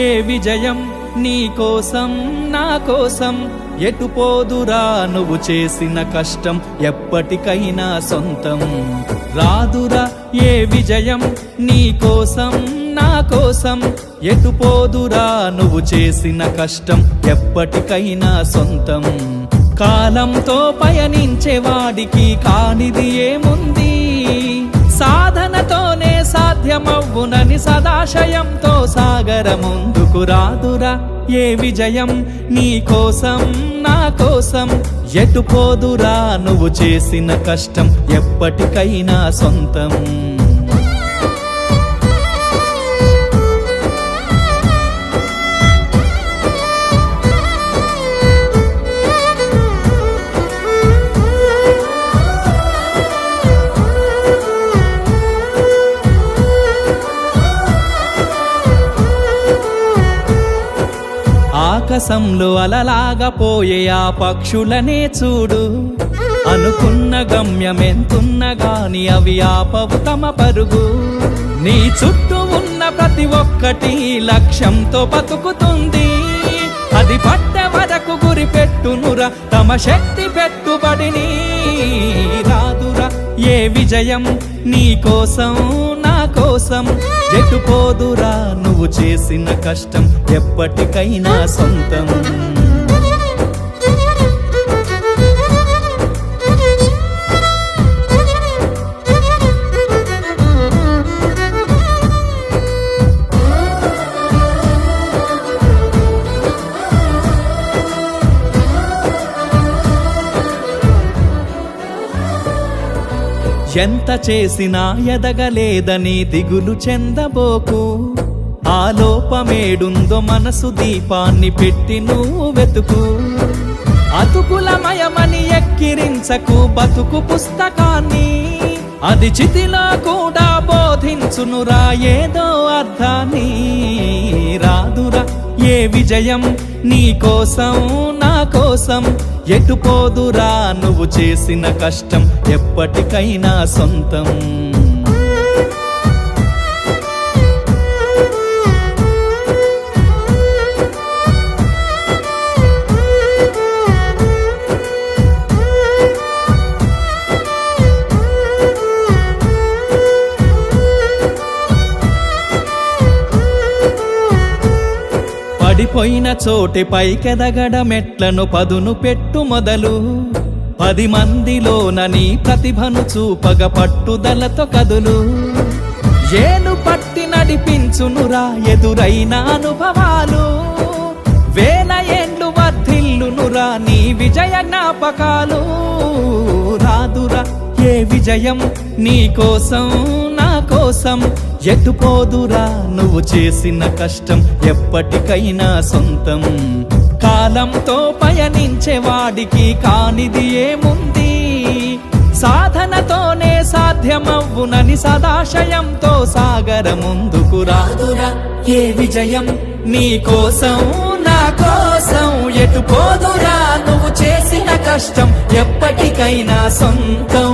ఏ విజయం నీ కోసం నా కోసం ఎటు పోదురా నువ్వు చేసిన కష్టం ఎప్పటికైనా సొంతం రాదురా ఏ విజయం నీ కోసం నా కోసం ఎటు పోదురా నువ్వు చేసిన కష్టం ఎప్పటికైనా సొంతం కాలంతో పయనించే వాడికి కానిది ఏముంది సాధనతోనే సాధ్యమవ్వునని సదాశయంతో సాగర ముందుకు రాదురా ఏ విజయం నీ కోసం నా కోసం ఎటు పోదురా నువ్వు చేసిన కష్టం ఎప్పటికైనా సొంతం ఆకాశంలో అలలాగా పోయే ఆ పక్షులనే చూడు అనుకున్న గమ్యమెంతున్న గాని అవి ఆపవు తమ పరుగు నీ చుట్టూ ఉన్న ప్రతి ఒక్కటి లక్ష్యంతో బతుకుతుంది అది పట్టే వరకు గురి పెట్టునురా తమ శక్తి పెట్టుబడిని రాదురా ఏ విజయం నీ కోసం నా కోసం ఎటు పోదురా నువ్వు చేసిన కష్టం ఎప్పటికైనా సొంతం ఎంత చేసినా ఎదగలేదని దిగులు చెందబోకు ఆ లోపమేడుందో మనసు దీపాన్ని పెట్టి నువ్వు వెతుకు అతుకులమయమని ఎక్కిరించకు బతుకు పుస్తకాన్ని అది చితిలో కూడా బోధించునురా ఏదో అర్థాన్ని రాదురా ఏ విజయం నీ కోసం నా కోసం ఎటు పోదురా నువ్వు చేసిన కష్టం ఎప్పటికైనా సొంతం పడిపోయిన చోటి పైకెదగడ మెట్లను పదును పెట్టు మొదలు 10 మందిలోన నీ ప్రతిభను చూపగ పట్టుదలతో కదులు ఏలు పట్టి నడిపించునురా ఎదురైన అనుభవాలు వేల ఏండ్లు వర్ధిల్లునురా నీ విజయ జ్ఞాపకాలు రాదురా ఏ విజయం నీ కోసం నా కోసం ఎటు పోదురా నువ్వు చేసిన కష్టం ఎప్పటికైనా సొంతం కాలంతో పయనించే వాడికి కానిది ఏముంది సాధనతోనే సాధ్యమవ్వునని సదాశయంతో సాగర ముందుకు రాదురా ఏ విజయం నీ కోసం నా కోసం ఎటు పోదురా నువ్వు చేసిన కష్టం ఎప్పటికైనా సొంతం